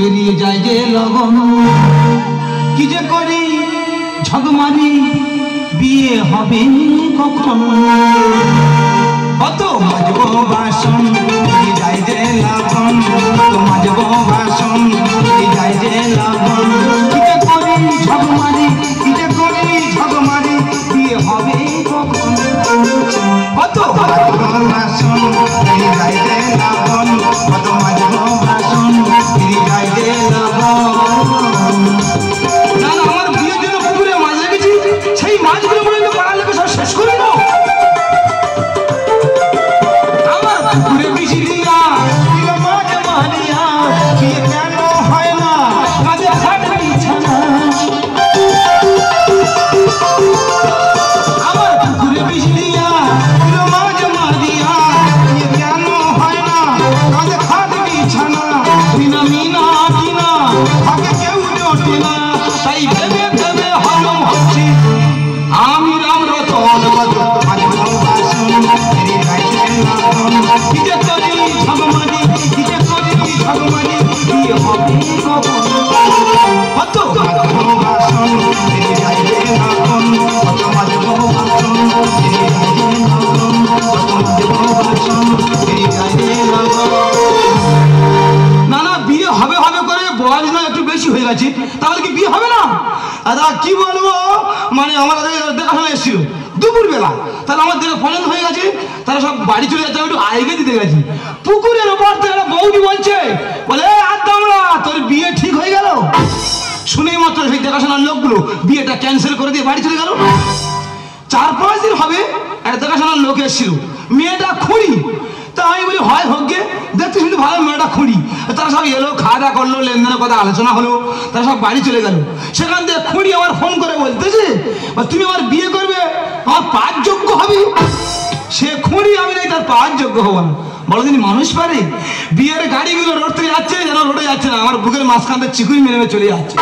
পেরিয়ে যায় যে লগন কি যে করি ঝগমারি বিয়ে হবে কখন কত মাজবো বাসন পেরিয়ে যায় যে লগন কত মাজবো বাসন পেরিয়ে যায় যে লগন কি যে করি ঝগমারি কি যে করি ঝগমারি বিয়ে হবে কখন কত মাজবো বাসন পেরিয়ে যায় যে লগন কত মাজবো বাসন পেরিয়ে যায় যে লগন না আমার বিয়ের জন্য পুকুরে মাছ লেগেছি সেই মাছগুলো বলে তো পাড়ার লোকে সব শেষ করে দাও আমার পুকুরে বেশি দিয়া মাছ মারিয়া বিয়ে কেন হয় না কাজে খাটে বিছানা আমার পুকুরে বেশি দিয়া মাছ মারিয়া বিয়ে কেন হয় না কাজে খাটে বিছানা বিনা মিনা কিনা আগে কেউ জোটে না তাই ভেবে ভেবে হলম হচ্ছে আমি রাম রতন কিজে করি ঝগমারি কিজে করি ঝগমারি বিয়ে হবে কখন কত মাজবো বাসন ফিরে যাইবে এখন কত মাজবো বাসন ফিরে যাইবে এখন কত মাজবো বাসন ফিরে যাইবে না না বিয়ে হবে হবে করে বয়স না একটু বেশি হয়ে গেছে তাহলে কি বিয়ে হবে না দাদা কি বলবো মানে আমাদের দেখাশোনা এসেছিল দুপুর বেলা তাহলে আমার দেখে পছন্দ হয়ে গেছে তারা সব বাড়ি চলে যাচ্ছে একটু আইগে দিতে গেছি পুকুরের ওপর থেকে একটা বৌদি বলছে বলে আদামরা তোর বিয়ে ঠিক হয়ে গেল শুনেই মাত্র সেই দেখাশোনার লোকগুলো বিয়েটা ক্যান্সেল করে দিয়ে বাড়ি চলে গেল 4-5 দিন হবে একটা দেখাশোনার লোক এসেছিল মেয়েটা খুঁড়ি তা আমি বলি হয় হোক গে দেখতে শুধু ভালো মেয়েটা খুঁড়ি তারা সব এলো খাওয়া দাওয়া করলো লেনদেনের কথা আলোচনা হলো তারা সব বাড়ি চলে গেল সেখান থেকে খুঁড়ি আমার ফোন করে বলতেছে তুমি আমার বিয়ে করবে আমার পাঁচ যোগ্য হবে সে খুঁড়ি আমি নাই তার পাঁচ যোগ্য হবো না বলো তিনি মানুষ পারে বিয়ের গাড়িগুলো রোড থেকে যাচ্ছে যেন রোডে যাচ্ছে না আমার বুকের মাঝখান থেকে চিকুই মেরে চলে যাচ্ছে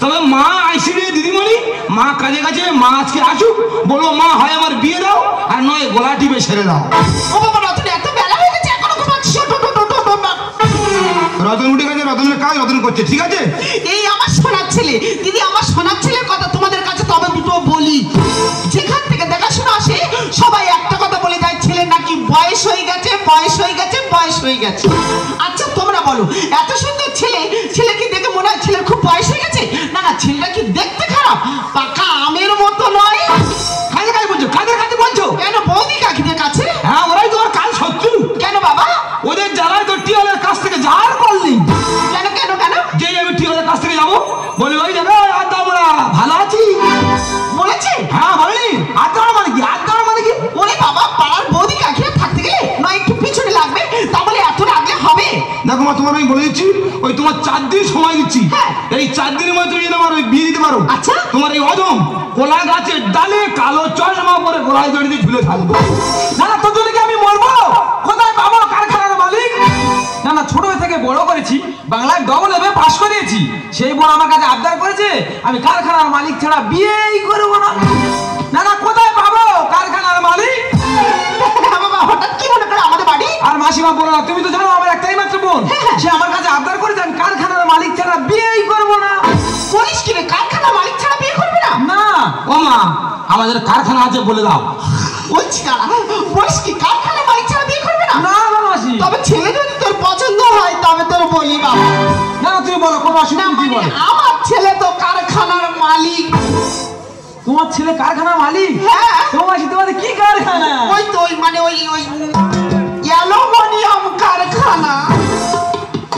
তবে মা আইসিডি দিদিমণি মা কাজে কাজে মা আজকে আসুক বলো মা হয় আমার বিয়ে দাও আর নয় গলা টিপে ছেড়ে দাও ও বাবা রতন এত বেলা হয়ে গেছে এখনো ঘুমাচ্ছিস রতন উঠে গেছে রতনের কাজ রতন করছে ঠিক আছে এই আমার সোনার ছেলে দিদি আমার সোনার ছেলের কথা তোমাদের কাছে তবে দুটো বলি যেখান থেকে দেখাশোনা আসে সবাই একটা কথা বলে যায় ছেলের নাকি বয়স হয়ে গেছে বয়স হয়ে গেছে বয়স হয়ে গেছে আচ্ছা তোমরা বলো এত সুন্দর ছেলে কি দেখে মনে হয় ছেলের খুব বয়স হয়ে গেছে না না ছেলেটা কি দেখতে খারাপ পাকা আমের মতো নয় কাজে কাজ বলছো কাজের কাছে বলছো কেন বৌদি কাকিদের কাছে হ্যাঁ ওরাই তোমার কাজ শত্রু কেন বাবা ওদের জ্বালায় তো টিওলের কাছ থেকে যাওয়ার করলি কেন কেন কেন যে আমি টিওলের কাছ থেকে যাবো বলে ওই যাবে আদামরা ভালো আছি বলেছে হ্যাঁ বলেনি আদামরা মানে কি আদামরা মানে কি ওরে বাবা পাড়ার বৌদি কাকিরা থাকতে গেলে নয় একটু পিছনে লাগবে তাহলে এত লাগলে হবে দেখো মা তোমার আমি বলে দিচ্ছি ওই তোমার 4 দিন সময় দিচ্ছি এই 4 দিনের মধ্যে তুমি আমার ওই বিয়ে দিতে পারো আচ্ছা তোমার এই অদম কোলা গাছের ডালে কালো চশমা পরে গোলায় দড়ি দিয়ে ঝুলে থাকবো না না তোর জন্য কি আমি মরবো কোথায় পাবো কারখানার মালিক না না ছোট থেকে বড় করেছি বাংলায় ডবল এমএ পাস করিয়েছি সেই বোন আমার কাছে আবদার করেছে আমি কারখানার মালিক ছাড়া বিয়েই করবো না না না কোথায় পাবো কারখানার মালিক বাবা হঠাৎ কি মনে করে আমাদের বাড়ি আর মাসিমা বলো না তুমি তো জানো আমার একটাই মাত্র বোন সে আমার কাছে আবদার করেছে আমি কারখানার মালিক ছাড়া বিয়েই করবো না বলিস কি রে কারখানার মালিক ছাড়া বিয়ে করবে না না ও মা আমাদের কারখানা আছে বলে দাও বলছি না বলিস কি কারখানার মালিক ছাড়া বিয়ে করবে না না না মাসি তবে ছেলে যদি তোর পছন্দ হয় তবে তোর বলি বাবা না তুমি বলো কোনো অসুবিধা নেই বলো আমার ছেলে তো কারখানার মালিক তোমার ছেলে কারখানার মালিক হ্যাঁ তোমার মাসি তোমাদের কি কারখানা ওই তো মানে ওই অ্যালুমিনিয়াম কারখানা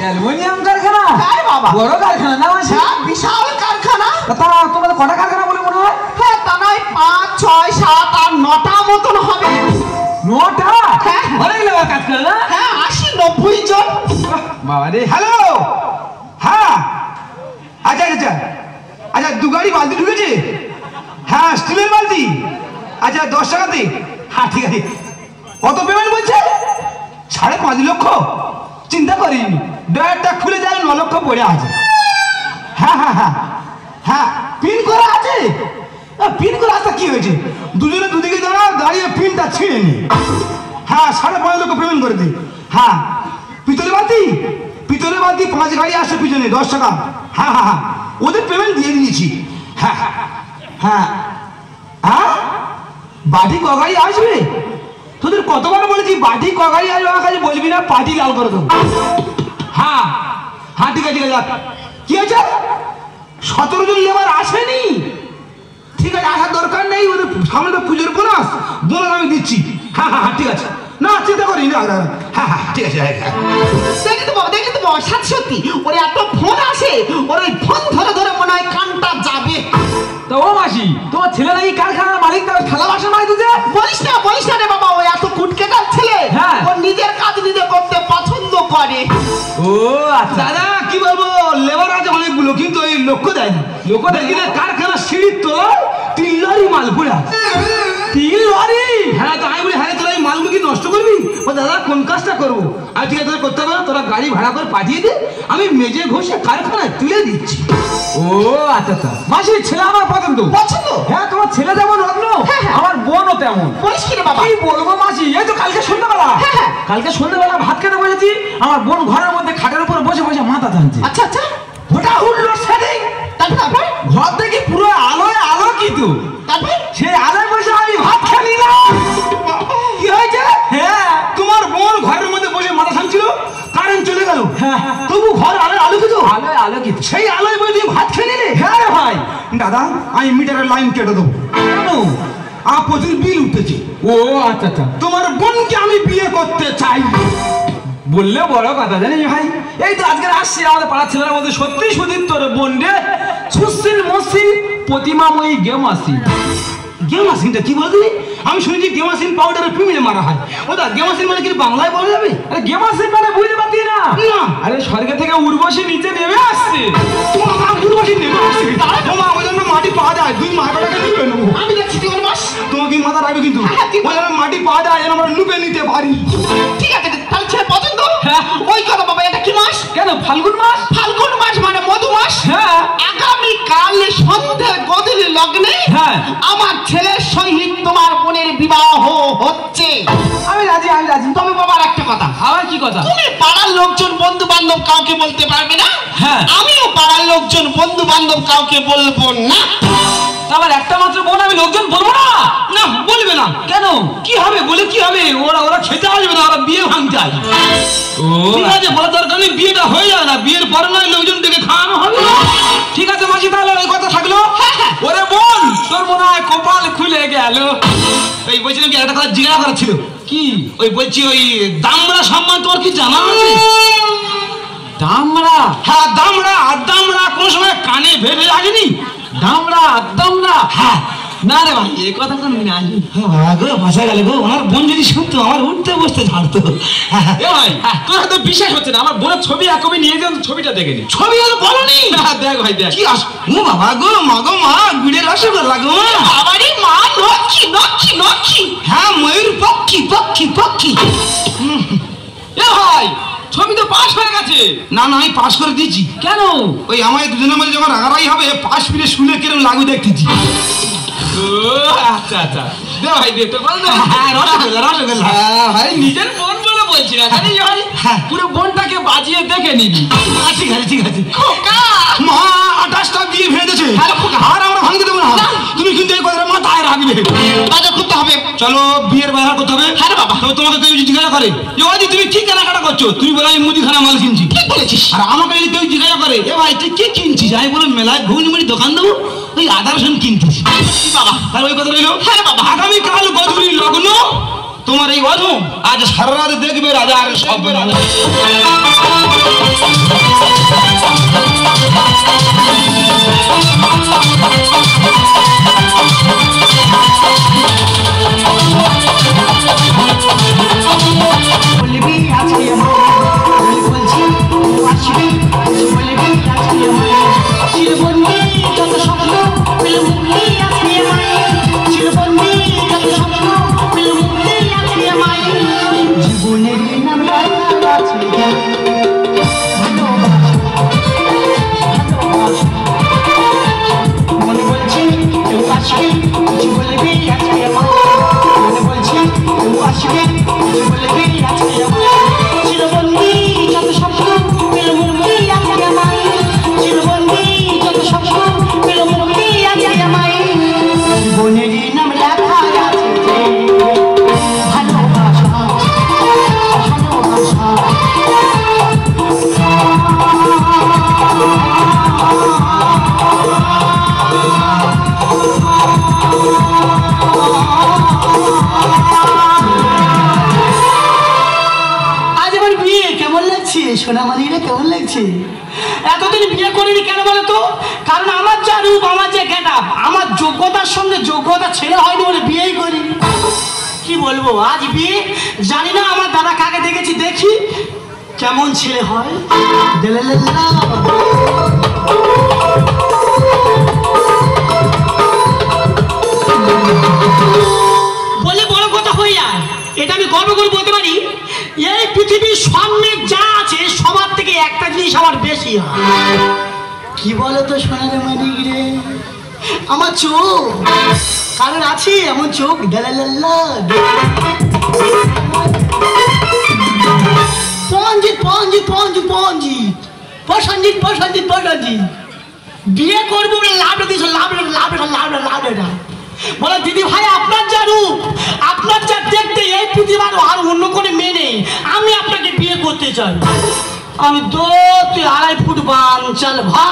অ্যালুমিনিয়াম কারখানা হ্যাঁ বাবা বড় কারখানা না মাসি হ্যাঁ বিশাল কারখানা তা তোমাদের কটা কারখানা বলে মনে হয় হ্যাঁ তা নয় 5, 6, 7 আর 9টা মতন হবে 9টা হ্যাঁ অনেক লোক কাজ করে না হ্যাঁ 80-90 জন বাবা রে হ্যালো হ্যাঁ আচ্ছা আচ্ছা আচ্ছা 2 গাড়ি বালতি ঢুকেছে হ্যাঁ স্টিলের বালতি আচ্ছা 10 টাকাতে হ্যাঁ ঠিক আছে কত পেমেন্ট বলছে 5.5 লক্ষ চিন্তা করিনি ডয়ারটা খুলে যায় 9 লক্ষ পড়ে আছে হ্যাঁ হ্যাঁ হ্যাঁ হ্যাঁ পিন করা আছে পিন করা আছে কি হয়েছে দুজনে দুদিকে দাঁড়িয়ে পিনটা ছিঁড়ে নি হ্যাঁ 5.5 লক্ষ পেমেন্ট করে দিই হ্যাঁ পিতলের বালতি ভিতরে বাদ দিয়ে 5 গাড়ি আসে পিছনে 10 টাকা। হ্যাঁ হ্যাঁ হ্যাঁ, ওদের পেমেন্ট দিয়ে দিয়েছি। হ্যাঁ হ্যাঁ হ্যাঁ, বাটি ক গাড়ি আসবে? তোদের কতবার বলেছি বাটি ক গাড়ি আসবে, আমার কাছে বলবি না, পাটি লাল করে দেবো। হ্যাঁ হ্যাঁ ঠিক আছে, কি আছে? 17 জন লেবার আসেনি, ঠিক আছে, আসার দরকার নেই, ওদের সামনে তো পুজোর বোনাস আমি দিচ্ছি। হ্যাঁ হ্যাঁ ঠিক আছে, না চিন্তা করি না। হ্যাঁ হ্যাঁ ঠিক আছে। দেখি তো বাবা, সত্যি ওর এত ফোন আসে, ওর ওই ফোন ধরে ধরে মনে হয় কানটা যাবে। তো ও মাসি, তোমার ছেলে নাকি কারখানার মালিক, তার থালা বাসন মাই দিতে? বলিস না রে বাবা, ও এত কুটকেটার ছেলে, হ্যাঁ। ও নিজের কাজ নিজে করতে পছন্দ করে। ও আচ্ছা। দাদা কি বলবো, লেবার আছে অনেকগুলো, কিন্তু ওই লক্ষ্য দেয় না। লক্ষ্য দেয় কিনা, কারখানার সিঁড়ির তলায় 3 লরি মাল পড়ে আছে। 3 লরি? হ্যাঁ, তো আমি বলি হ্যাঁ তোরা এই মালগুলো কি নষ্ট করবি? ও দাদা কোন কাজটা করবো? আর ঠিক আছে, তোরা করতে হবে না, তোরা গাড়ি ভাড়া করে পাঠিয়ে দে, আমি মেজে ঘষে কারখানায় তুলে দিচ্ছি। ও আচ্ছা আচ্ছা। মাসি, ছেলে আমার পছন্দ। হ্যাঁ, তোমার ছেলে যেমন রত্ন, আমার বোনও তেমন। বলিস কি রে বাবা? কি বলবো মাসি, এই তো কালকে সন্ধ্যাবেলা ভাত খেতে বসেছি, আমার বোন ঘরের মধ্যে খাটের উপর বসে বসে মাথা টানছে। আচ্ছা আচ্ছা, ওটা উঠলো সেদিন, তারপর ঘর থেকে পুরো আলোয় আলোকিত। তারপর সেই আলোয় বসে আমি ভাত খেয়ে নিলাম। কি হয়েছে? হ্যাঁ, তোমার বোন ঘরের মধ্যে বসে মাথা ছাড়ছিল, কারেন্ট চলে গেল, হ্যাঁ, তবু ঘর আলোয় আলোকিত। আলোয় আলোকিত। সেই আলোয় বসে তুমি ভাত খেয়ে নিলে? হ্যাঁ রে ভাই। দাদা আমি মিটারের লাইন কেটে দেবো। কেন? আমার প্রচুর বিল উঠেছে। ও আচ্ছা আচ্ছা। তোমার বোনকে আমি বিয়ে করতে চাই। বললে বড় কথা, জানিস ভাই, এই তো আজকে আসছি আমাদের পাড়ার ছেলের মধ্যে, সত্যি সুদিন তোর বোন রে, সুসিন মসিন প্রতিমাময়ী গেম আসি। গেমাসিনটা কি বললি? আমি শুনেছি গেমাসিন পাউডারের ফিমেলে মারা হয়। ওটা গেমাসিন মানে কি বাংলায় বলা যাবে? আরে গেম আসি মানে বুঝতে পারতি না? না। আরে স্বর্গ থেকে উর্বশী নিচে নেমে আসছে। মাটি পাওয়া যায়, দুই মাথাটাকে লুপে নেবো। আমি দেখছি তুই মাস। তোমাকে মাথা রাখবে কিন্তু, মাটি পাওয়া যায় যেন আমরা লুপে নিতে পারি। ঠিক আছে, তাহলে ছেলে পছন্দ। হ্যাঁ। ওই কথা বাবা, এটা কি মাস? কেন, ফাল্গুন মাস? ফাল্গুন মাস মানে মধু মাস। হ্যাঁ। আগামী কাল সন্ধ্যে গদির লগ্নে হ্যাঁ। আমার ছেলের সহিত তোমার বোনের বিবাহ হচ্ছে। আমি রাজি, আমি রাজি। তবে বাবার একটা কথা, আবার কি কথা? তুমি পাড়ার লোকজন বন্ধু বান্ধব কাউকে বলতে পারবে না। হ্যাঁ। আমিও পাড়ার লোকজন বন্ধু বান্ধব কাউকে বলবো না। আমার একটা মাত্র বোন, আমি লোকজন বলবো না? না বলবে না। কেন? কি হবে বলে, কি হবে? ওরা খেতে আসবে না, ওরা বিয়ে ভাঙতে আসবে। ও ঠিক আছে, বলার দরকার নেই, বিয়েটা হয়ে যায় না, বিয়ের পরে নয় লোকজন ডেকে খাওয়ানো হবে। ঠিক আছে মাসি, তাহলে ওই কথা থাকলো। ওরে বোন, তোর মনে হয় কপাল খুলে গেল। এই বলছিলাম কি, একটা কথা জিজ্ঞাসা করার ছিল। কি? ওই বলছি, ওই দামড়া সম্মান তোমার কি জানা আছে? দামড়া? হ্যাঁ দামড়া, আর দামড়া কোন সময় কানে ভেবে আসেনি? দামড়া দামড়া? হ্যাঁ। না রে ভাই, এই কথা কোনো মিনে আসেনি। ভাষা গেলে গো, ওনার বোন যদি শুনতো আমার উঠতে বসতে ছাড়তো। এ ভাই, তোর হয়তো বিশ্বাস হচ্ছে না, আমার বোনের ছবি এক কপি নিয়ে যান, ছবিটা দেখে নি। ছবি হলো বলনি? দেখ ভাই দেখ। কি আস, ও বাবা গো, মা গো মা, গুড়ের রসগোল্লা গো মা। বাবারই মা, লক্ষ্মী লক্ষ্মী লক্ষ্মী। হ্যাঁ, ময়ূর পক্ষী পক্ষী পক্ষী। এ ভাই, ছবি তো পাস হয়ে গেছে। না না, আমি পাস করে দিয়েছি। কেন? ওই আমার দুজনের মধ্যে যখন রাগারাগি হবে, পাশ ফিরে শুনে কিরম লাগু দেখতেছি। ও আচ্ছা আচ্ছা, দে ভাই দে, তোর বল। হ্যাঁ, রসগোল্লা রসগোল্লা। হ্যাঁ ভাই, নিজের বোন বলে বলছি না, জানিস ভাই, পুরো বোনটাকে বাজিয়ে দেখে নিবি। ঠিক আছে ঠিক আছে। খোকা মা 28টা বিয়ে ভেঙে দিয়েছে, আর আমরা ভাঙতে দেবো না। তুমি কিন্তু এই কথাটা মাথায় রাখবে। বাজার করতে হবে। চলো বিয়ের বাজার করতে হবে। হ্যাঁ রে বাবা। তবে তোমাকে কেউ জিজ্ঞাসা করে যে ওদি তুমি কি কেনাকাটা করছো, তুমি বলো আমি মুদিখানা মাল কিনছি। ঠিক বলেছিস। আর আমাকে যদি কেউ জিজ্ঞাসা করে এ ভাই তুই কি কিনছিস, আমি বলো মেলায় ঘুগনি দোকান দেবো, ওই আদা রসুন কিনতিস। বাবা আর ওই কথা রইলো। হ্যাঁ রে বাবা। আগামীকাল গধূলি লগ্ন, তোমার এই অধম আজ সারা রাত দেখবে রাজার সব রাজা। বলবি আজকে বলছি আসবি, বলবি আজকে চিরবন্দি যত স্বপ্ন মুক্তি আজকে আমায়, চিরবন্দি যত স্বপ্ন মুক্তি আজকে আমায়, জীবনের নাম আছে। সোনামানিরা কেমন লাগছে? এতদিন বিয়ে করিনি কেন বলো তো? কারণ আমার যা রূপ, আমার যে গেট আপ, আমার যোগ্যতার সঙ্গে যোগ্যতা ছেলে হয়নি বলে বিয়েই করিনি। কি বলবো, আজ বিয়ে, জানি না আমার দাদা কাকে দেখেছি, দেখি কেমন ছেলে হয়। বলে বড় কথা হয়ে যায়, এটা আমি গর্ব করে বলতে পারি, এই পৃথিবীর সামনে যা আছে সবার থেকে একটা জিনিস আমার বেশি হয়। কি বলো তো সোনার মানিক রে, আমার চোখ। কারণ আছে এমন চোখ, পঞ্জিত পঞ্জিত পঞ্জিত পঞ্জিত প্রসঞ্জিত প্রসঞ্জিত প্রসঞ্জিত। বিয়ে করবো বলে লাভ দিয়েছ, লাভ লাভ লাভ লাভ এটা বলে দিদি ভাই আপনার যা রূপ, আপনার যা দেখতে, এই পৃথিবীর আর অন্য কোনো মেয়ে নেই, আমি আপনাকে বিয়ে করতে চাই। আমি তুই 2.5 ফুট বাঞ্চাল ভা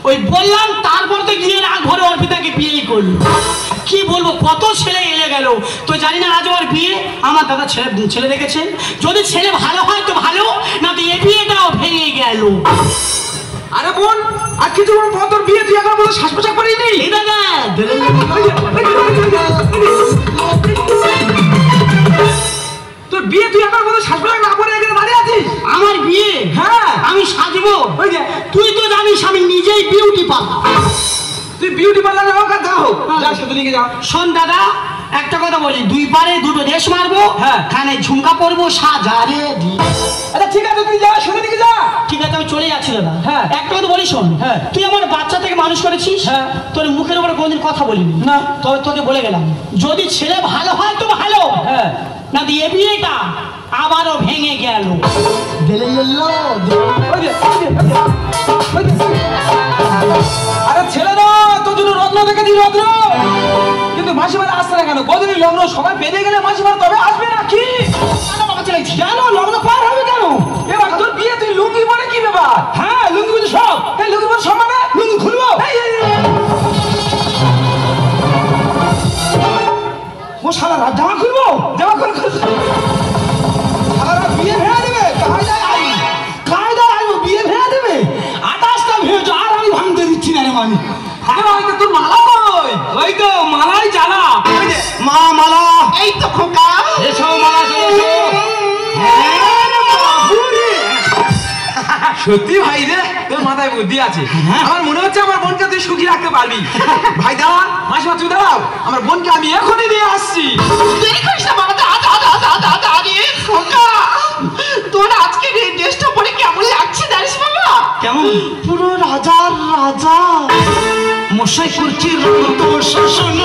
ওই বললাম, তারপর তো গিয়ে ঘরে অর্পিতাকে বিয়েই করলো। কি বলবো, কত ছেলে এলে গেল, তো জানি না আজ আমার বিয়ে। আমার দাদা ছেলে দেখেছেন, যদি ছেলে ভালো হয় তো ভালো, না তো এ বিয়েটাও ভেঙে গেল। আরে বোন, আর কিছু পর তোর বিয়ে, তুই এখন বলে শ্বাস প্রশ্বাস করিনি। তোর বিয়ে তুই এখন বলে শ্বাস প্রশ্বাস না করে এখানে দাঁড়িয়ে আছিস? আমার বিয়ে? হ্যাঁ, আমি সাজবো। ওই যে তুই তো জানিস আমি নিজেই বিউটি পার্লার। তুই বিউটি পার্লারে হোক আর যা হোক, যা শুধু নিয়ে যা। শোন দাদা, একটা কথা বলি, 2 পারে 2টো রেশ মারবো, হ্যাঁ, কানে ঝুমকা পরবো, সাজারে দি। আচ্ছা ঠিক আছে, তুই যা, শুধু নিয়ে যা। ঠিক আছে, আমি চলে যাচ্ছি দাদা। হ্যাঁ, একটা কথা বলি শোন, হ্যাঁ, তুই আমার বাচ্চা থেকে মানুষ করেছিস, হ্যাঁ, তোর মুখের উপরে কোনদিন কথা বলিনি না, তবে তোকে বলে গেলাম, যদি ছেলে ভালো হয় তো ভালো, হ্যাঁ, না দিয়ে বিয়েটা আবারও ভেঙে গেল। আরে ছেলে না, তোর জন্য রত্ন দেখেছি, রত্ন। কিন্তু মাসিমার আসছে না কেন? গদিনী লগ্ন সবাই বেরিয়ে গেলে মাসিমার তবে আসবে না কি? কেন লগ্ন পার হবে কেন? এবার তোর বিয়ে, তুই লুঙ্গি পরে কি ব্যাপার? হ্যাঁ, লুঙ্গি বলে সব। এই লুঙ্গি পরে সব মানে লুঙ্গি খুলবো। ও শালা রাত জামা খুলবো, জামা খুল। শালা বিয়ে ভেঙে দেবে, কায়দায় আসবো, বিয়ে ভেঙে দেবে। 28টা ভেঙেছো, আর আমি ভাঙতে দিচ্ছি না রে মানি। তোর মালা কই? ওই তো মালাই জ্বালা। মা মালা, এই তো খোকা। এসো মালা, এসো। সত্যি ভাই রে, তোর মাথায় বুদ্ধি আছে। আমার মনে হচ্ছে আমার বোনকে তুই সুখী রাখতে পারবি। ভাই দাঁড়া, মাসিমা তুই দাঁড়াও, আমার বোনকে আমি এখনই নিয়ে আসছি। দেরি করিস না বাবা, আরে খোকা, তোর আজকের এই ড্রেসটা পরে কেমন লাগছে জানিস বাবা? কেমন? পুরো রাজার রাজা। মশাই করছি রক্ত শোষণ,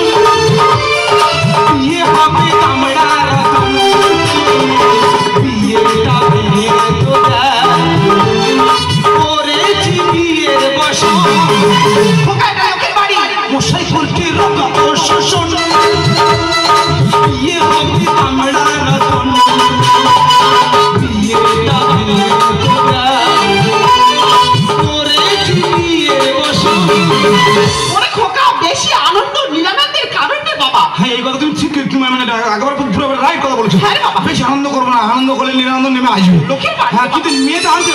বিয়ে হবে আমরা রতন, বিয়েটা ভেঙে তো করেছি বিয়ের বসন। খোকা, এটা লোকের বাড়ি। মশাই করছি রক্ত শোষণ, বিয়ে হবে আমরা রতন, বিয়েটা ভেঙে তো করেছি বিয়ের বসন। ওরে খোকা, বেশি আনন্দ নিরানন্দের কারণ নেই বাবা। হ্যাঁ, এই কথা তুমি ঠিক মানে একবার পুরো রাইট কথা বলেছো। হ্যাঁ বাবা, বেশি আনন্দ করবো না, আনন্দ করলে নিরানন্দ নেমে আসবে। লোকের বাড়ি। হ্যাঁ, কিন্তু মেয়েটা আনছে।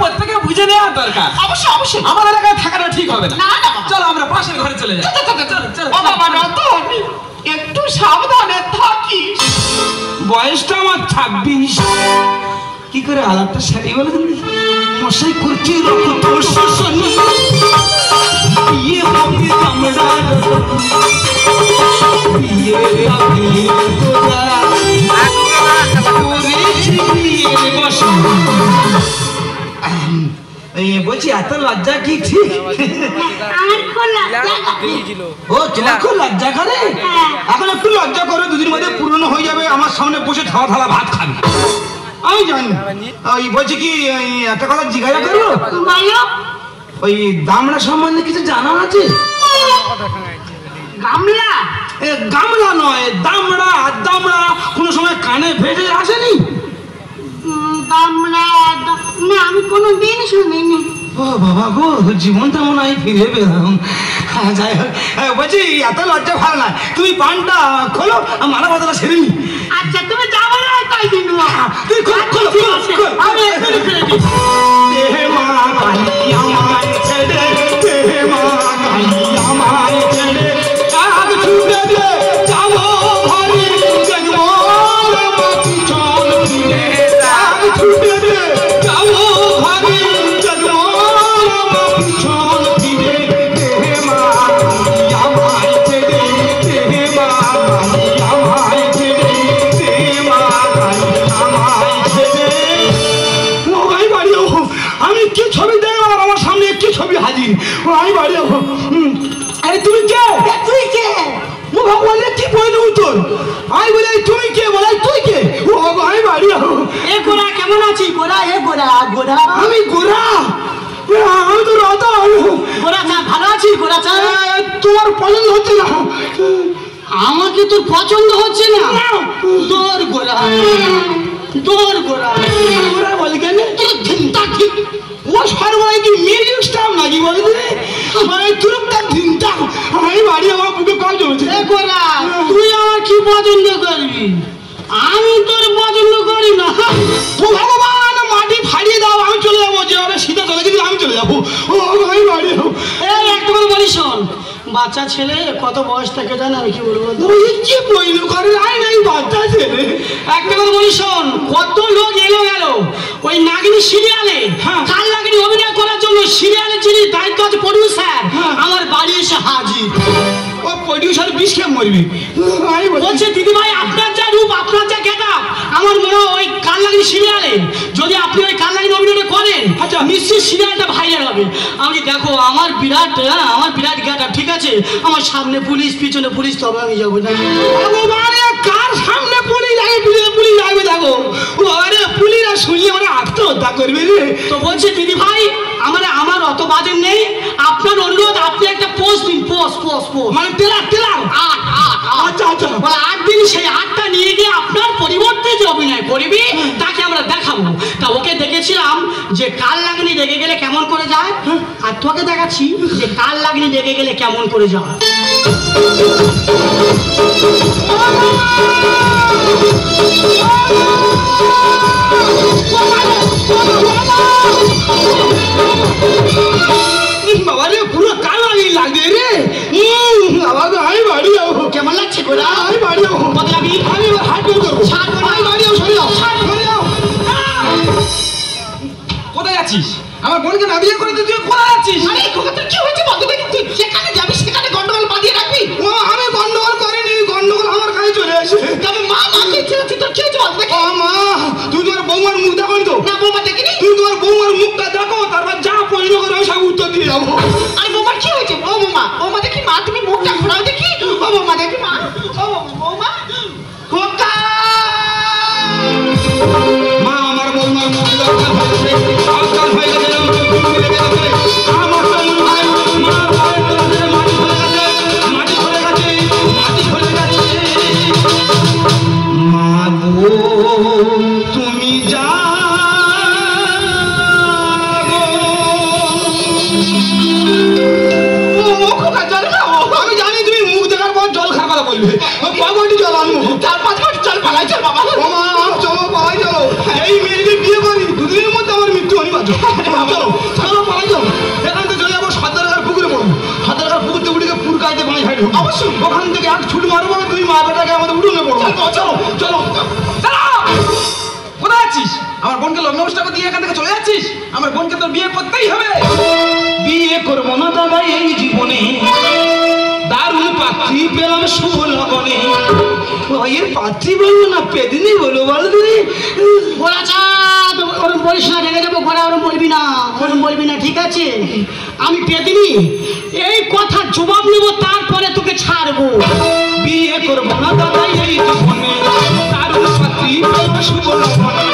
প্রত্যেকে বুঝে নেওয়া দরকার। অবশ্যই অবশ্যই। আমার এলাকায় থাকাটা ঠিক হবে না। না না বাবা। চলো আমরা পাশের ঘরে চলে যাই। চল। ও বাবা রতন, একটু সাবধানে থাকিস। বয়সটা আমার 26। কি করে আলাপটা সারি বলে তুমি? মশাই করছি রক্ত শোষণ, বিয়ে হবে আমরা রতন, বিয়েটা ভেঙে তো করেছি বিয়ের বসন। বলছি এত লজ্জা কি ঠিক? ও তোমার খুব লজ্জা করে? এখন একটু লজ্জা করে, দুদিন মধ্যে পুরনো হয়ে যাবে, আমার সামনে বসে থালা থালা ভাত খাবে। আমি জানি। ওই বলছি কি, একটা কথা জিজ্ঞাসা করবো? ওই দামড়া সম্বন্ধে কিছু জানা আছে? গামলা? গামলা নয়, দামড়া। দামড়া কোনো সময় কানে ভেসে আসেনি? দামড়া? না, আমি কোনোদিন শুনিনি। ও বাবা গো, জীবনটা মনে হয় ফিরে পেলাম। যাই হোক, বলছি এত লজ্জা ভালো না, তুমি পানটা খোলো, মারা কথাটা সেরে নি। আচ্ছা তুমি যাবো না তাই দিন তুই খোলো খোলো খোলো। আমি এক্ষুনি ফেলে দিই। হে মা কালী আমায় ছেড়ে, হে মা কালী আমায় ছেড়ে, আগ ছুটে দে যাবো ঘরে, দেখবো পিছন ফিরে, আগ ছুটে দে যাবো ঘরে, দেখবো পিছন ফিরে। হে মা কালী আমায় ছেড়ে, হে মা কালী আমায় ছেড়ে, হে মা কালী আমায় ছেড়ে। ও আমি বাড়ি যাবো, আমি কি ছবি দেখলাম আমার সামনে কি ছবি হাজির। ও আমি বাড়ি যাবো। আরে তুমি কে? তুই কে? ও ভগবান, কি বললো তোর? আমি বলি তুমি কে, বলে তুই কে? ও আমি বাড়ি যাবো। এ গোরা কেমন আছিস? গোরা, এ গোরা, গোরা। আমি গোরা, আমি তো রাধা। গোরা চা ভালো আছিস? গোরা চা। তোমার পছন্দ হচ্ছে না? আমাকে তোর পছন্দ হচ্ছে না? তোর গোরা, তোর গোরা। গোরা বলে কেন? তোর চিন্তা ঠিক। ও সর্বনাশ, কি মিউজিক স্টাফ নাকি বলে দিলে? মানে তুরুপটা চিন্তা। আমি বাড়ি আমার বুকে কল চলছে। এ গোরা, তুই আমার কি পছন্দ করবি? আমি তোর পছন্দ করি না। ও ভগবান, মাটি ফাড়িয়ে দাও, আমি চলে যাবো। যেভাবে শীতে চলে গেছিল আমি চলে যাবো। ও আমি বাড়ি যাবো। এই একটা কথা বলি শোন, বাচ্চা ছেলে কত বয়স থাকে জানো? আমি কি বলবো? ওই কি বইল করে নাই নাই বাচ্চা ছেলে। একটা কথা বলি শোন, কত লোক এলো গেল ওই নাগিনী সিরিয়ালে, কাল নাগিনী অভিনয় করার জন্য সিরিয়ালের যিনি দায়িত্ব আছে প্রডিউসার, আমার বাড়ি এসে হাজির। ও প্রডিউসার বিষ খেয়ে মরবি। আমি বলছে দিদি ভাই, আপনার যা রূপ, আপনার যা গেটআপ, আমার মনে হয় ওই কাল নাগিনী সিরিয়ালে যদি আপনি ওই কাল নাগিনী অভিনয়টা করেন, আচ্ছা, নিশ্চয়ই সিরিয়ালটা ভাইরাল হবে। আমি দেখো আমার বিরাট গেটআপ, ঠিক আছে? আমার সামনে পুলিশ, পিছনে পুলিশ, তবে আমি যাবো না। ভগবান, কার সামনে পুলিশ আগে পুলিশ আসবে দেখো। ও আরে পুলিশ আর শুনলে মানে আত্মহত্যা করবে রে। তো বলছে দিদি ভাই, আমার অত বাজেট নেই, আপনার অনুরোধ আপনি একটা পোস্ট দিন। পোস্ট মানে টেলার আট। আচ্ছা আচ্ছা। বলে 8 দিন, সেই 8টা নিয়ে গিয়ে আপনার পরিবর্তে যে অভিনয় করবি তাকে আমরা দেখাবো। তা ওকে দেখেছিলাম যে কাল লাগনি রেগে গেলে কেমন করে যায়, আর তোকে দেখাচ্ছি যে কাল লাগনি রেগে গেলে কেমন করে যায়। বাবা রে, পুরো কালো লাগবে রে। বাবা গো, আমি বাড়ি যাবো। কেমন লাগছে গোরা? আমি বাড়ি যাবো। বদলাবি? আমি এবার হাট বের করবো। ছাড়বো না। আমি বাড়ি যাবো, সরে যাও, সরে যাও। কোথায় যাচ্ছিস? আমার বোনকে না বিয়ে করে তুই কোথায় যাচ্ছিস? আরে তোর কি হয়েছে বলতো দেখি, তুই যেখানে যাবি সেখানে গন্ডগোল বাঁধিয়ে রাখবি। ও আমি গন্ডগোল করিনি, গন্ডগোল আমার কাছে চলে আসে। তবে মা মাকে ছেড়েছি, তোর কি হয়েছে বলতো দেখি। ও মা, তুমি তোমার বৌমার মুখ দেখো তো? না বৌমা দেখিনি। তুমি তোমার বৌমার মুখটা দেখো, তারপর যা প্রশ্ন করে আমি সব উত্তর দিয়ে যাবো। আরে বৌমার কি হয়েছে? ও বৌমা দেখি মা, তুমি মুখটা ঘোরাও দেখি। ও বৌমা দেখি মা, ও বৌমা খোকা। মা, আমার বৌমার মুখ দরকার হয়েছে, আজকাল হয়ে গেছে আমার তো মনে হয় মা মাটি ধরে গেছে। মা গো, তুমি যা আমি জানি তুমি মুখ দেখার পর জল খাওয়ার কথা বলবে। কয়টি জল আনবো? 4-5 ঘন্টা চল পালাই চল বাবা। ও মা, চলো পালাই চলো। এই মেয়েকে বিয়ে করি, দুদিনের মধ্যে আমার মৃত্যু অনিবার্য। চলো চলো পালাই চলো। এখান থেকে চলে যাবো সর্দারঘাট পুকুরে পড়বো। সর্দারঘাট পুকুর থেকে উঠে পুর কাইতে বাঁশ হাইট হবে। অবশ্যই। ওখান থেকে এক ছুট মারবো, তুই মা বেটাকে আমাদের উঠোনে পড়বো। চলো চলো। কোথায় যাচ্ছিস? আমার বোনকে লগ্ন অনুষ্ঠান দিয়ে এখান থেকে চলে যাচ্ছিস? আমার বোনকে তোর বিয়ে করতেই হবে। বিয়ে করবো না দাদা এই জীবনে, দারুণ পাত্রী পেলাম শুভ লগনে। এর পাত্রী বলবো না পেদিনি বলবো, বলো দিদি? গোরা চা, ওরম বলিস না, রেগে যাবো। গোরা ওরম বলবি না, ঠিক আছে? আমি পেদিনি, এই কথার জবাব নেবো, তারপরে তোকে ছাড়বো। বিয়ে করবো না দাদা এই জীবনে, দারুণ পাত্রী পেলাম শুভ লগনে।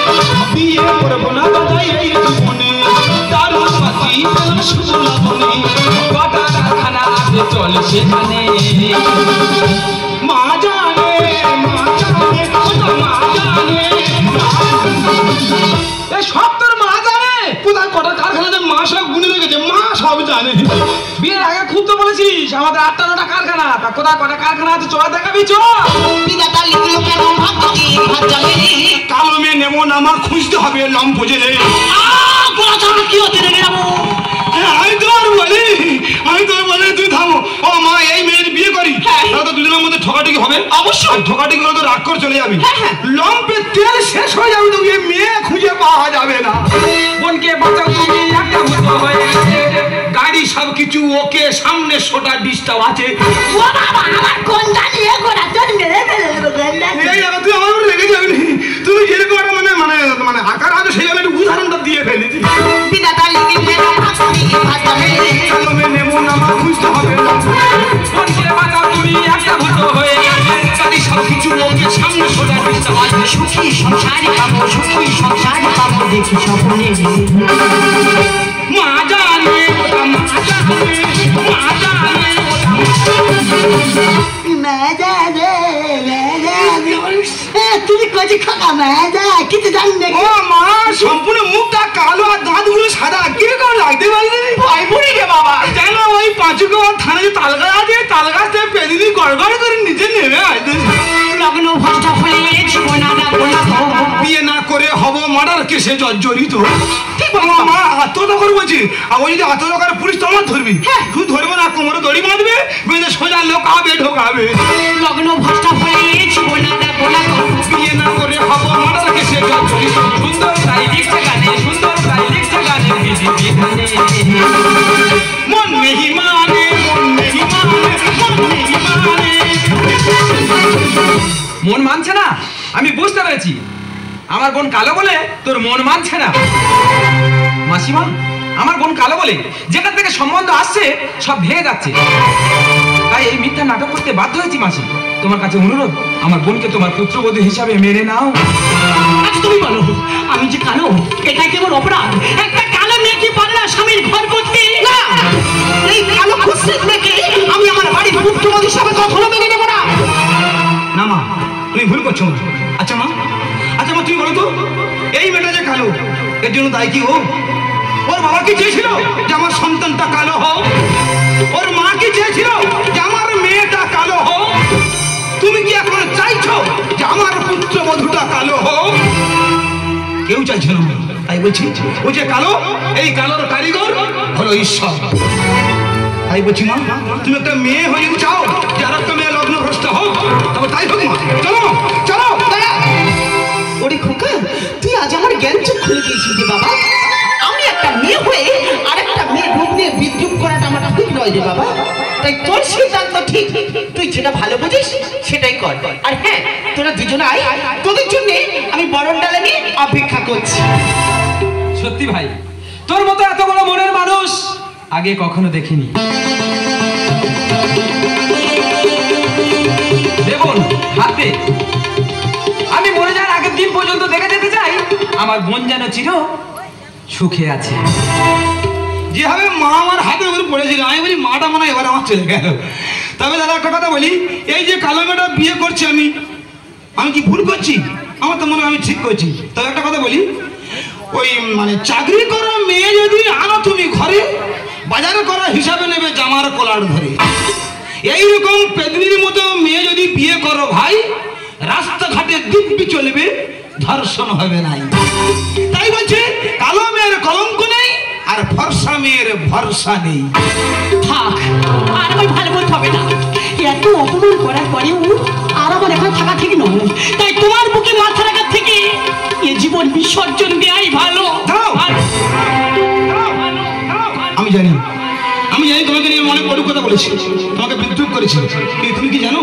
বিয়ে করবো না দাদা এই জীবনে, দারুণ পাত্রী পেলাম শুভ লগনে। কটা কারখানা আছে চল সেখানে, মা জানে, এই সব তোর মা জানে। কোথায় কটা কারখানাতে মা সব গুনে সব জানে। বিয়ের আগে খুব তো বলেছিস আমাদের 8টা 9টা কারখানা, তা কোথায় কটা কারখানা আছে চল দেখাবি চল। বিধাতা লিখলো কেন ভাগ্যকে ভাত জানে, কালো মেয়ে নেবো না, আমার খুঁজতে হবে লম্প জেলে। বলা ছাড়া কি হতে রে রামু? আমি তোর বলি তুই থামো। ও মা, এই মেয়ের বিয়ে করি তাহলে তো দুজনের মধ্যে ঠকাঠকি হবে। অবশ্যই। ঠকাঠকি হলে তো রাগ করে চলে যাবি। হ্যাঁ। লম্পের তেল শেষ হয়ে যাবে, তো এই মেয়ে খুঁজে পাওয়া যাবে না। বোনকে বাঁচাও তুমি একটা ভূত হয়ে গেছে। গাড়ি সবকিছু ওকে, সামনে সোটা ডিস্টার্ব আছে। ও বাবা, আমার কোনটা নিয়ে গোড়া তোর মেরে ফেলে দেবো কোনটা। এই দেখো, তুই আমার উপর রেগে যাবি না। তুমি যেরকম একটা মানে আকার আছে সেই একটা উদাহরণটা দিয়ে ফেলেছি। বিধাতা লিখলো কেন ভাগ্যকে ভাত জানে, কালো মেয়ে নেবো না, আমার খুঁজতে হবে। বোনকে বাঁচাও তুমি একটা ভূত হয়ে গেছে। গাড়ি সবকিছু ওকে, সামনে সোটা ডিস্টার্ব আছে। সুখী সংসার পাবো, সুখী সংসার পাবো, দেখি স্বপ্নে মা জানে ওটা, মা জানে, মা জানে ওটা। মেজা রে মেজা তুমি কজি খাকা মেজা কিছু জানি না। ও মা, সম্পূর্ণ মুখটা কালো আর দাঁতগুলো সাদা, কিরকম লাগতে পারি ভয় পড়ে রে বাবা। জানো ওই পাঁচুকোয়া থানায় যে তাল গাছ আছে, তাল গাছ থেকে পেদিনি গড়গড় করে নিচে নেমে আসতে। লগ্ন ভ্রষ্ট হয়ে জীবন আর গোলা বিয়ে না করে হব মার্ডার কেসে জর্জরিত। ঠিক মা মা আত্মহত্যা করে বলছি, আর ওই যদি আত্মহত্যা করে পুলিশ তো আমার ধরবি। তুই ধরবে না, কোমরে দড়ি বাঁধবে, বেঁধে সোজা লোকাবে ঢোকাবে। লগ্ন ভ্রষ্ট হয়ে জীবন আর গোলা বিয়ে না করে হব মার্ডার কেসে জর্জরিত। সুন্দর তাই লিখছে গানে, সুন্দর তাই লিখছে গানে, বিধি বিধানে। মন নেহি মানে, মন নেহি মানে, মন নেহি মানে। মন মানছে না, আমি বুঝতে পেরেছি। আমার বোন কালো বলে তোর মন মানছে না। মাসিমা, আমার বোন কালো বলে যেখান থেকে সম্বন্ধ আসছে সব ভেঙে যাচ্ছে, তাই এই মিথ্যা নাটক করতে বাধ্য হয়েছি। মাসি, তোমার কাছে অনুরোধ, আমার বোনকে তোমার পুত্রবধূ হিসাবে মেনে নাও। আচ্ছা তুমি বলো, আমি যে কালো এটাই কেমন অপরাধ? একটা কালো মেয়ে কি পারে না স্বামীর ঘর করতে? না, এই কালো খুশির মেয়েকে আমি আমার বাড়ির পুত্রবধূ হিসাবে কখনো মেনে নেব না। না মা, তুমি ভুল করছো। আচ্ছা মা, তুমি বলো তো, এই মেয়েটা যে কালো, এর জন্য দায়ী কি ও? ওর বাবা কি চেয়েছিল যে আমার সন্তানটা কালো হোক? ওর মা কি চেয়েছিল যে আমার মেয়েটা কালো হোক? তুমি কি এখন চাইছো যে আমার পুত্রবধূটা কালো হোক? কেউ চাইছে না। তাই বলছি, ও যে কালো, এই কালোর কারিগর হলো ঈশ্বর। তাই বলছি মা, তুমি একটা মেয়ে হয়ে যদি চাও যে আর একটা মেয়ে লগ্ন ভ্রষ্ট হোক, তবে তাই হোক মা। চলো চলো। ওরে খোকা, তুই আজ আমার জ্ঞান চোখ খুলে দিয়েছিস রে বাবা। আমি একটা মেয়ে হয়ে আরেকটা মেয়ে রূপ নিয়ে বিদ্রুপ করাটা আমার ঠিক নয় রে বাবা। তাই তোর সিদ্ধান্ত ঠিক, তুই যেটা ভালো বুঝিস সেটাই কর। আর হ্যাঁ, তোরা দুজনে আয়, তোদের জন্য আমি বরণ ডালা নিয়ে অপেক্ষা করছি। সত্যি ভাই, তোর মতো এত বড় মনের মানুষ আগে কখনো দেখিনি। দেবন হাতে আমি মরে যাওয়ার আগের দিন পর্যন্ত দেখে যেতে চাই আমার বোন যেন চির সুখে আছে। যেভাবে মা আমার হাতের উপর পড়েছিল, আমি বলি মাটা মনে হয় এবার আমার চলে গেল। তবে দাদা একটা কথা বলি, এই যে কালো মেয়েটা বিয়ে করছি আমি কি ভুল করছি? আমার তো মনে হয় আমি ঠিক করছি। তবে একটা কথা বলি, ওই চাকরি করা মেয়ে যদি আনো তুমি ঘরে, বাজারে করা হিসাবে নেবে জামার কলার ধরে। এইরকম পেদনির মতো মেয়ে যদি বিয়ে করো ভাই, রাস্তাঘাটে দিব্যি চলবে, ধর্ষণ হবে নাই। তাই বলছে কালো মেয়ের কলঙ্ক নেই, আর ফর্সা মেয়ের ভরসা নেই। থাক, আর আমার ভালো বলতে হবে না। এত অপমান করার পরেও আর আমার এখন থাকা ঠিক নয়। তাই তোমার বুকে মাথা রাখার থেকে এ জীবন বিসর্জন দেওয়াই ভালো। দাঁড়াও। আমি জানি তোমাকে নিয়ে মনে কটু কথা বলেছি, তোমাকে বিদ্রুপ করেছি, কিন্তু তুমি কি জানো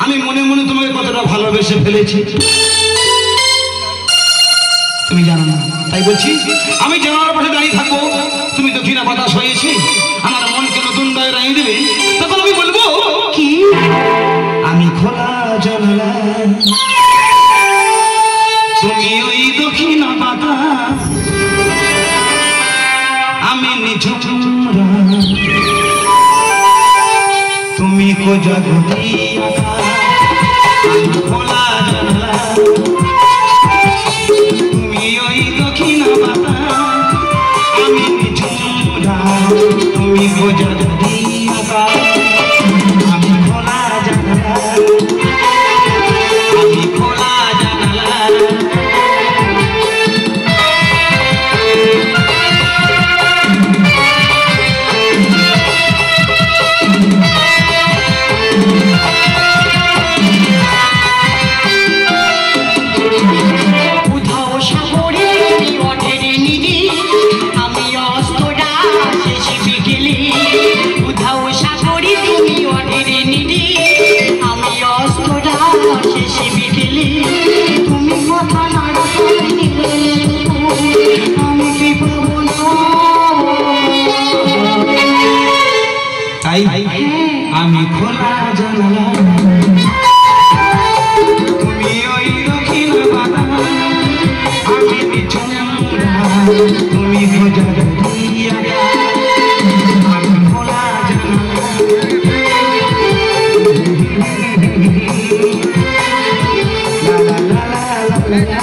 আমি মনে মনে তোমাকে কতটা ভালোবেসে ফেলেছি? তুমি জানো না, তাই বলছি আমি জানার পাশে দাঁড়িয়ে থাকবো। তুমি তো ঘৃণা বাতাস হয়েছে, আমার মনকে নতুন দায় রাঙিয়ে দেবে, তখন আমি বলবো কি? আমি খোলা জানালা, তুমি ওই দক্ষিণা বাতাস, আমি নিঝুমরা, তুমি কোজাগতি খোলা জানালা, তুমি ওই দক্ষিণা বাতাস, আমি নিঝুমরা, ঝরকা, আমি খোলা জানালা, আমি খোলা জানালা। আমি খোলা জানালা, তুমি ওই দক্ষিণ বাধা, আমি পিছনে তুমি খোঁজা দিয়া, আমি খোলা জানালা, লা লা লা লা লা লা,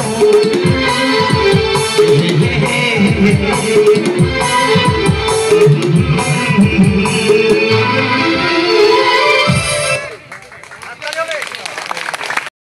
হে হে হে হে।